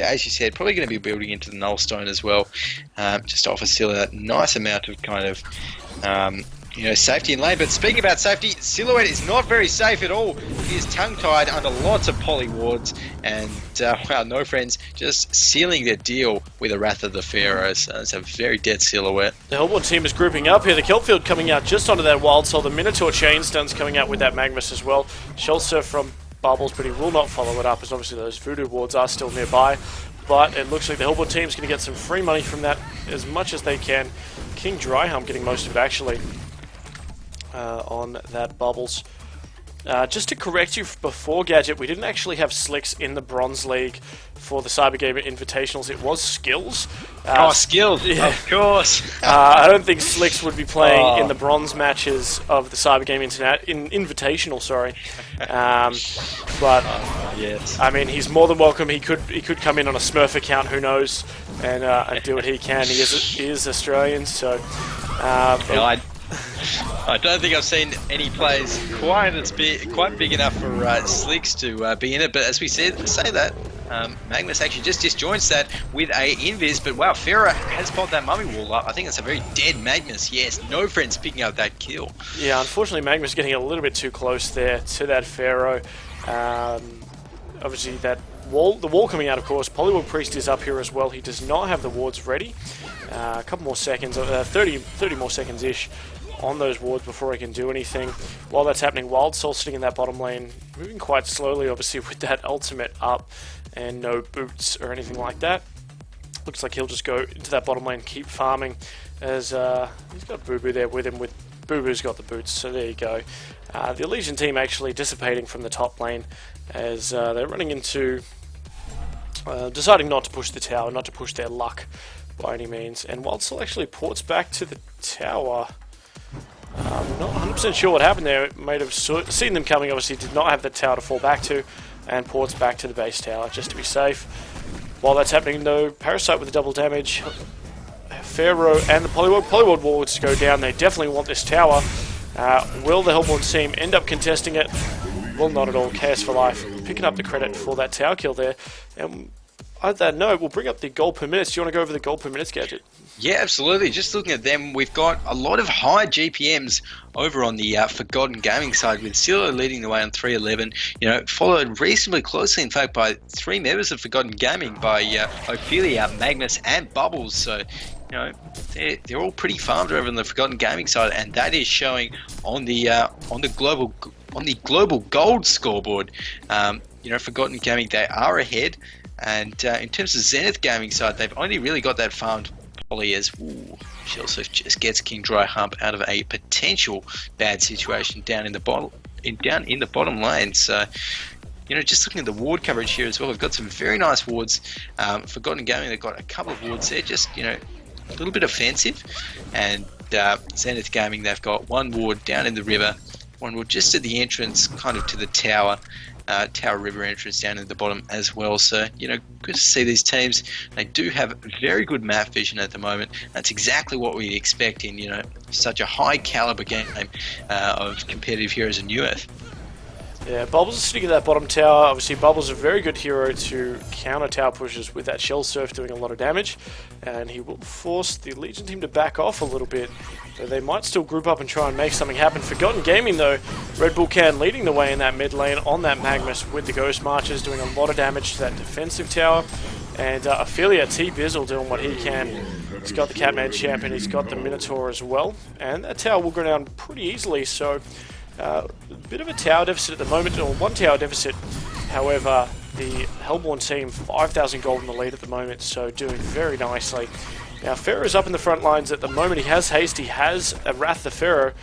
as you said, probably going to be building into the Nullstone as well, just to offer Scylla a nice amount of kind of safety in lane. But speaking about safety, Silhouette is not very safe at all. He is tongue-tied under lots of poly wards, and wow, no friends just sealing their deal with the Wrath of the Pharaohs. It's a very dead Silhouette. The Hellborn team is grouping up here. The Kelpfield coming out just onto that Wild Soul. The Minotaur Chainstone's coming out with that Magnus as well. Shell Surf from Bubbles, but he will not follow it up, as obviously those Voodoo wards are still nearby. But it looks like the Hellborn team is going to get some free money from that as much as they can. King Dryhump getting most of it, actually, on that Bubbles. Just to correct you before, Gadget, we didn't actually have Slicks in the Bronze League for the Cybergamer Invitationals. It was Skills. Skills, yeah. Of course. I don't think Slicks would be playing in the bronze matches of the Cybergamer Invitational, sorry. But yes. I mean, he's more than welcome. He could come in on a Smurf account, who knows, and do what he can. He is Australian, so. I don't think I've seen any players quite big enough for Slicks to be in it, but as we say that, Magnus actually just disjoints that with a invis, but wow, Pharaoh has popped that mummy wall up. I think that's a very dead Magnus. Yes, no friends picking up that kill. Yeah, unfortunately Magnus getting a little bit too close there to that Pharaoh. Obviously the wall coming out, of course. Polywog Priest is up here as well. He does not have the wards ready. A couple more seconds, 30 more seconds-ish on those wards before he can do anything. While that's happening, Wild Soul sitting in that bottom lane, moving quite slowly, obviously, with that ultimate up and no boots or anything like that. Looks like he'll just go into that bottom lane, keep farming, as he's got Boo Boo there with him. Boo Boo's got the boots, so there you go. The Elysian team actually dissipating from the top lane as they're running into deciding not to push the tower, not to push their luck by any means. And Wild Soul actually ports back to the tower. Not 100% sure what happened there. It might have seen them coming, obviously did not have the tower to fall back to, and ports back to the base tower just to be safe. While that's happening though, Parasite with the double damage, Pharaoh and the Polywog wards go down. They definitely want this tower. Will the Hellborn team end up contesting it? Well, not at all. Chaos for Life picking up the credit for that tower kill there. And on that note, we'll bring up the gold per minutes. Do you want to go over the gold per minutes, Gadget? Yeah, absolutely. Just looking at them, we've got a lot of high GPMs over on the Forgotten Gaming side, with Scylla leading the way on 311. Followed reasonably closely, in fact, by 3 members of Forgotten Gaming, by Ophelia, Magnus, and Bubbles. So, they're all pretty farmed over on the Forgotten Gaming side, and that is showing on the global gold scoreboard. Forgotten Gaming, they are ahead. And in terms of Zenith Gaming side, they've only really got that farmed poly as Shellsurf just gets King Dryhump out of a potential bad situation down in the bottom lane. So, just looking at the ward coverage here as well, we've got some very nice wards. Forgotten Gaming, they've got a couple of wards there, just a little bit offensive, and Zenith Gaming, they've got one ward down in the river, one ward just at the entrance, kind of to the tower. Tower River entrance down in the bottom as well. So, good to see these teams. They do have very good map vision at the moment. That's exactly what we'd expect in, such a high caliber game of competitive heroes in Newerth. Yeah, Bubbles is sitting in that bottom tower. Obviously, Bubbles is a very good hero to counter tower pushes with that Shell Surf doing a lot of damage, and he will force the Legion team to back off a little bit. So they might still group up and try and make something happen. Forgotten Gaming, though, Red Bull Can leading the way in that mid lane on that Magnus with the Ghost Marchers, doing a lot of damage to that defensive tower. And Ophelia, T-Bizzle doing what he can. He's got the Catman Champion, he's got the Minotaur as well. And that tower will go down pretty easily, so a bit of a tower deficit at the moment, or one tower deficit. However, the Hellborn team, 5,000 gold in the lead at the moment, so doing very nicely. Now, Pharaoh's up in the front lines at the moment. He has haste, he has a Wrath the Pharaoh,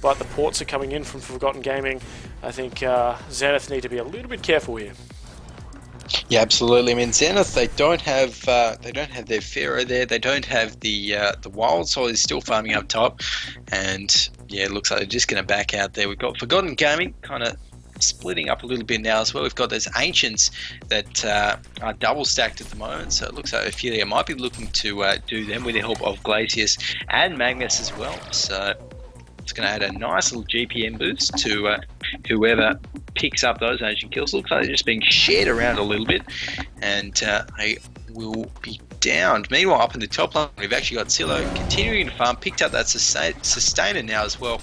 but the ports are coming in from Forgotten Gaming. I think Zenith need to be a little bit careful here. Yeah, absolutely. I mean, Zenith, they don't have their Pharaoh there. They don't have the Wild Soul is still farming up top, and yeah, it looks like they're just going to back out there. We've got Forgotten Gaming kind of splitting up a little bit now as well. We've got those Ancients that are double stacked at the moment, so it looks like Ophelia might be looking to do them with the help of Glacius and Magnus as well. So it's going to add a nice little GPM boost to whoever picks up those ancient kills. Looks like they're just being shared around a little bit, and they will be downed. Meanwhile, up in the top line, we've actually got Silo continuing to farm, picked up that sustainer now as well,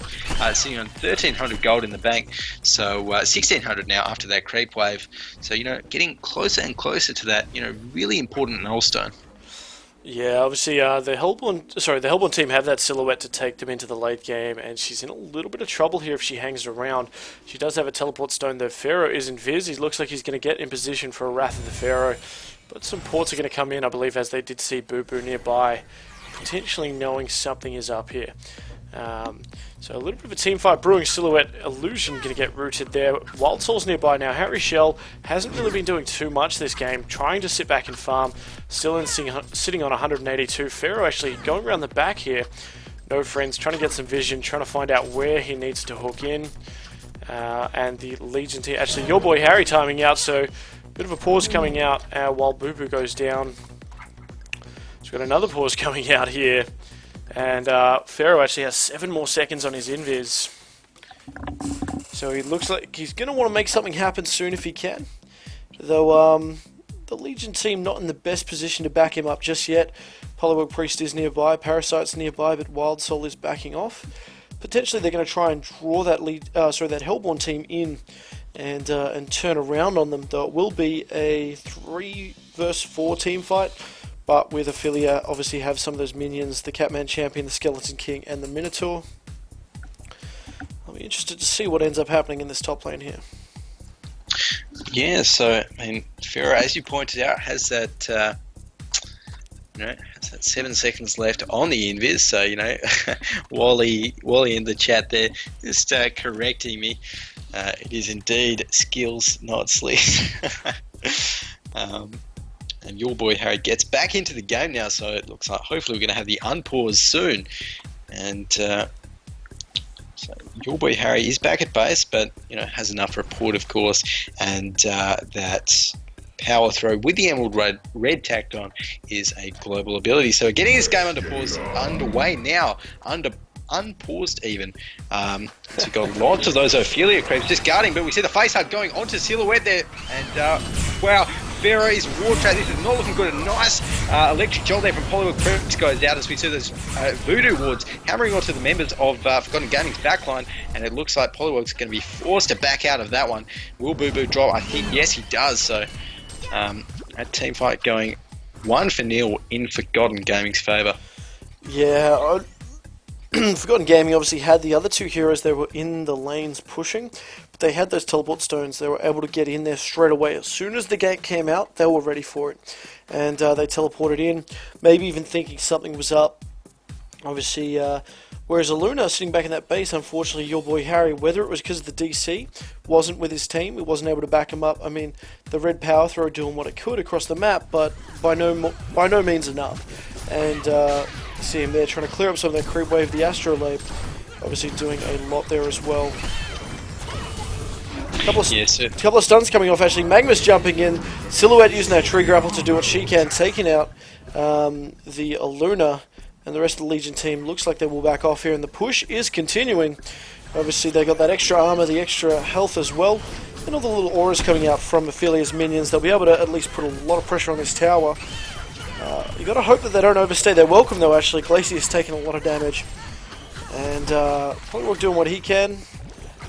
sitting on 1,300 gold in the bank, so 1,600 now after that creep wave. So, you know, getting closer and closer to that, you know, really important milestone. Yeah, obviously the Hellborn team have that silhouette to take them into the late game, and she's in a little bit of trouble here if she hangs around. She does have a teleport stone though. Pharaoh is in Viz. He looks like he's going to get in position for a Wrath of the Pharaoh, but some ports are going to come in, I believe, as they did see Boo nearby, potentially knowing something is up here. So a little bit of a team fight brewing. Silhouette Illusion going to get rooted there. Wild Soul's nearby now. Harry Shell hasn't really been doing too much this game, trying to sit back and farm, still sitting on 182. Pharaoh actually going around the back here. No friends, trying to get some vision, trying to find out where he needs to hook in. And the Legion team, actually your boy Harry timing out, so bit of a pause coming out while Boo goes down. He's got another pause coming out here. And Pharaoh actually has 7 more seconds on his invis. So he looks like he's going to want to make something happen soon if he can. Though the Legion team not in the best position to back him up just yet. Polywog Priest is nearby, Parasite's nearby, but Wild Soul is backing off. Potentially they're going to try and draw that that Hellborn team in and turn around on them. Though it will be a 3 versus 4 team fight. But with Ophelia, obviously have some of those minions, the Catman Champion, the Skeleton King, and the Minotaur. I'll be interested to see what ends up happening in this top lane here. Yeah, so, I mean, Pharaoh, as you pointed out, has that, 7 seconds left on the invis, so, you know, Wally in the chat there, just correcting me. It is indeed skills, not sleeves. And your boy Harry gets back into the game now, so it looks like hopefully we're going to have the unpause soon. And so your boy Harry is back at base, but you know has enough report, of course, and that power throw with the Emerald Red tacked on is a global ability. So getting this game underway now, unpaused even. So we've got lots of those Ophelia creeps just guarding, but we see the face hug going onto Silhouette there, and wow, Pharaoh's Ward Trap, this is not looking good. A nice electric jolt there from Polywog Priest goes out as we see those Voodoo Wards hammering onto the members of Forgotten Gaming's backline, and it looks like Polywog's going to be forced to back out of that one. Will Boo drop? I think yes he does, so that team fight going 1-0 in Forgotten Gaming's favour. Yeah, Forgotten Gaming obviously had the other 2 heroes. They were in the lanes pushing, but they had those teleport stones. They were able to get in there straight away. As soon as the gate came out, they were ready for it, and they teleported in, maybe even thinking something was up. Obviously, whereas Aluna sitting back in that base, unfortunately, your boy Harry, whether it was because of the DC, wasn't with his team, he wasn't able to back him up. I mean, the red power throw doing what it could across the map, but by no means enough. And see him there trying to clear up some of that creep wave. The Astrolabe obviously doing a lot there as well. Couple of stuns coming off actually. Magma's jumping in. Silhouette using that tree grapple to do what she can, taking out the Aluna, and the rest of the Legion team looks like they will back off here, and the push is continuing. Obviously they got that extra armor, the extra health as well, and all the little auras coming out from Ophelia's minions. They'll be able to at least put a lot of pressure on this tower. You got to hope that they don't overstay their welcome though. Actually, Glacier's taking a lot of damage, and Polywog doing what he can.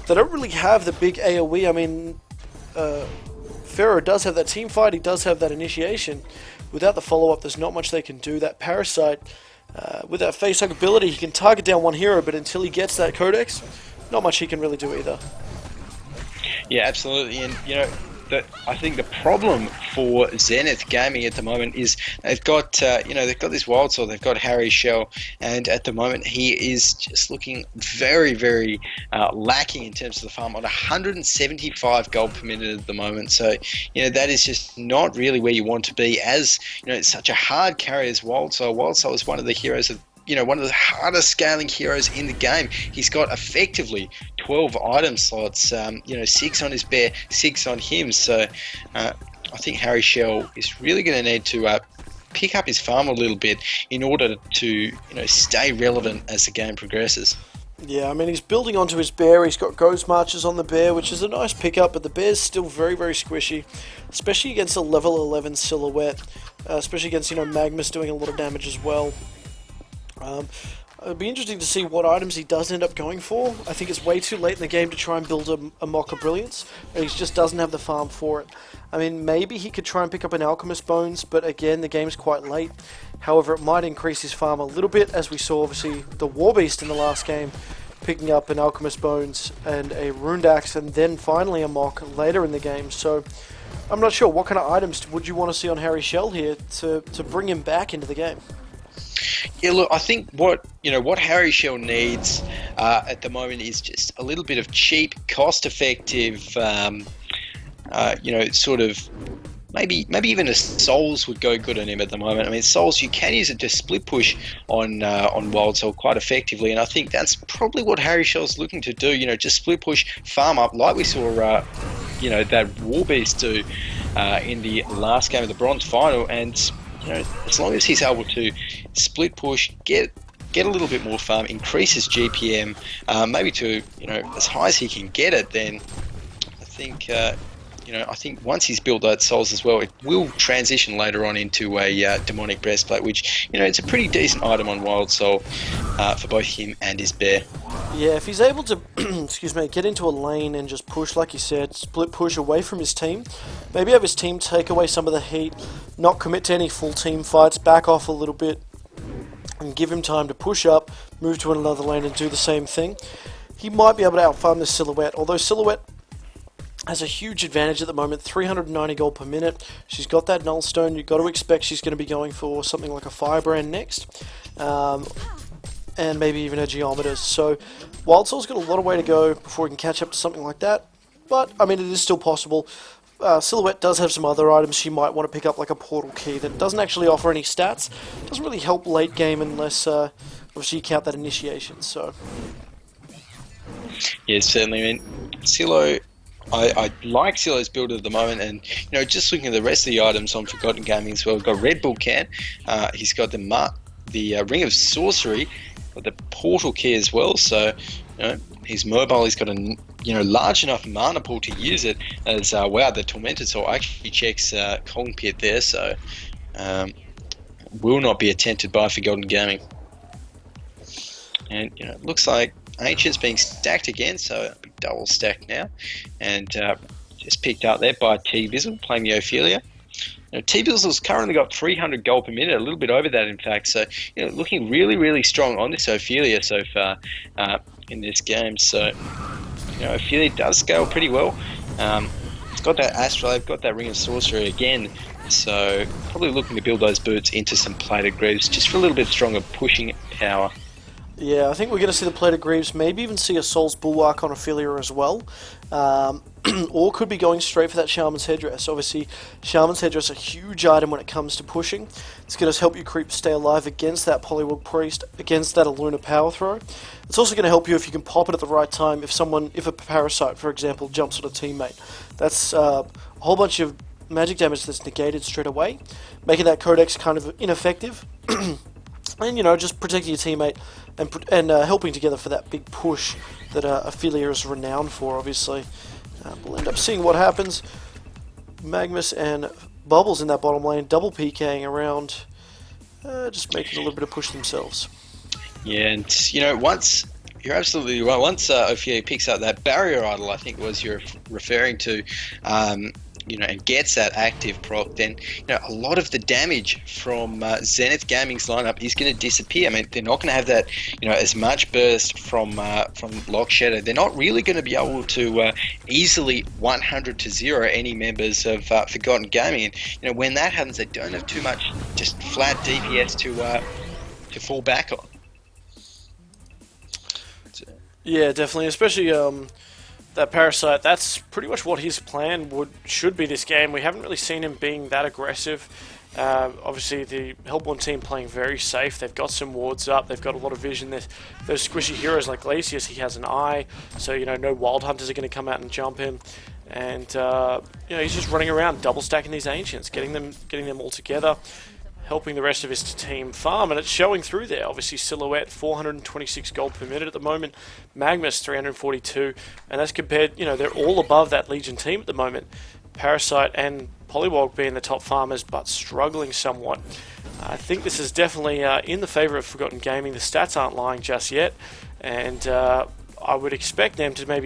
They don't really have the big AoE. I mean, Pharaoh does have that team fight. He does have that initiation. Without the follow-up, there's not much they can do. That Parasite, with that face hug ability, he can target down one hero, but until he gets that Codex, not much he can really do either. Yeah, absolutely, and you know, I think the problem for Zenith Gaming at the moment is they've got they've got this Wild Soul, they've got Harry Shell, and at the moment he is just looking very, very lacking in terms of the farm on 175 gold per minute at the moment. So you know that is just not really where you want to be, as you know it's such a hard carry as Wild Soul. Wild Soul is one of the heroes of one of the hardest scaling heroes in the game. He's got effectively 12 item slots, 6 on his bear, 6 on him. So I think Harry Shell is really going to need to pick up his farm a little bit in order to stay relevant as the game progresses. Yeah, I mean, he's building onto his bear. He's got ghost marches on the bear, which is a nice pickup, but the bear's still very, very squishy, especially against a level 11 silhouette, especially against, Magnus doing a lot of damage as well. It'd be interesting to see what items he does end up going for. I think it's way too late in the game to try and build a Mock of Brilliance, and he just doesn't have the farm for it. I mean, maybe he could try and pick up an Alchemist Bones, but again, the game's quite late. However, it might increase his farm a little bit, as we saw, obviously, the War Beast in the last game, picking up an Alchemist Bones and a Runed Axe, and then finally a Mock later in the game. So, I'm not sure, what kind of items would you want to see on Harry Shell here to bring him back into the game? Yeah, look, I think what Harry Shell needs at the moment is just a little bit of cheap, cost-effective, sort of maybe even a Souls would go good on him at the moment. I mean, Souls, you can use it to split push on Wild Soul quite effectively, and I think that's probably what Harry Shell's looking to do. Just split push, farm up, like we saw, that War Beast do in the last game of the Bronze Final, and as long as he's able to split push, get a little bit more farm, increase his GPM, maybe to as high as he can get it, then I think once he's built that Souls as well, it will transition later on into a Demonic Breastplate, which it's a pretty decent item on Wild Soul for both him and his bear. Yeah, if he's able to, excuse me, get into a lane and just push, like you said, split push away from his team, maybe have his team take away some of the heat, not commit to any full team fights, back off a little bit, and give him time to push up, move to another lane and do the same thing, he might be able to outfarm this Silhouette, although Silhouette has a huge advantage at the moment, 390 gold per minute. She's got that Null Stone. You've got to expect she's going to be going for something like a Firebrand next. And maybe even a Geometers. So Wild Soul's got a lot of way to go before he can catch up to something like that. But, I mean, it is still possible. Silhouette does have some other items she might want to pick up, like a Portal Key that doesn't actually offer any stats. Doesn't really help late game unless, obviously, you count that initiation. So, yeah, certainly. I mean, Silo, I like Silo's build at the moment, and just looking at the rest of the items on Forgotten Gaming as well, we've got Red Bull Can, he's got the Ring of Sorcery, got the Portal Key as well, so he's mobile, he's got a large enough mana pool to use it, as wow, the Tormented Soul actually checks Kong Pit there, so will not be attempted by Forgotten Gaming. And it looks like Ancient's being stacked again, so it'll be double stacked now, and just picked up there by T-Bizzle playing the Ophelia. T-Bizzle's currently got 300 gold per minute, a little bit over that in fact, so looking really, really strong on this Ophelia so far in this game. So Ophelia does scale pretty well. It's got that Astrolabe, got that Ring of Sorcery again, so probably looking to build those boots into some Plated Greaves just for a little bit stronger pushing power. yeah, I think we're going to see the Plated Greaves, maybe even see a Soul's Bulwark on Ophelia as well. Or could be going straight for that Shaman's Headdress. Obviously, Shaman's Headdress is a huge item when it comes to pushing. It's going to help you creep stay alive against that Polywog Priest, against that Aluna Power Throw. It's also going to help you if you can pop it at the right time, if a Parasite, for example, jumps on a teammate. That's a whole bunch of magic damage that's negated straight away, making that Codex kind of ineffective. And, just protecting your teammate and helping together for that big push that Ophelia is renowned for, obviously. We'll end up seeing what happens. Magnus and Bubbles in that bottom lane, double PKing around, just making a little bit of push themselves. Yeah, and once you're absolutely right. Once Ophelia picks up that barrier idol, I think was you're referring to, and gets that active proc, then a lot of the damage from Zenith Gaming's lineup is going to disappear. I mean, they're not going to have that as much burst from Lock Shadow. They're not really going to be able to easily 100-0 any members of Forgotten Gaming. And when that happens, they don't have too much just flat DPS to fall back on. Yeah, definitely, especially that Parasite. That's pretty much what his plan should be this game. We haven't really seen him being that aggressive. Obviously, the Hellborn team playing very safe. They've got some wards up. They've got a lot of vision. Those squishy heroes like Glacius, he has an eye, so no Wild Hunters are going to come out and jump him. And he's just running around, double stacking these Ancients, getting them all together. helping the rest of his team farm, and it's showing through there. Obviously, Silhouette 426 gold per minute at the moment, Magmus 342, and that's compared. They're all above that Legion team at the moment. Parasite and Polywog being the top farmers, but struggling somewhat. I think this is definitely in the favour of Forgotten Gaming. The stats aren't lying just yet, and I would expect them to maybe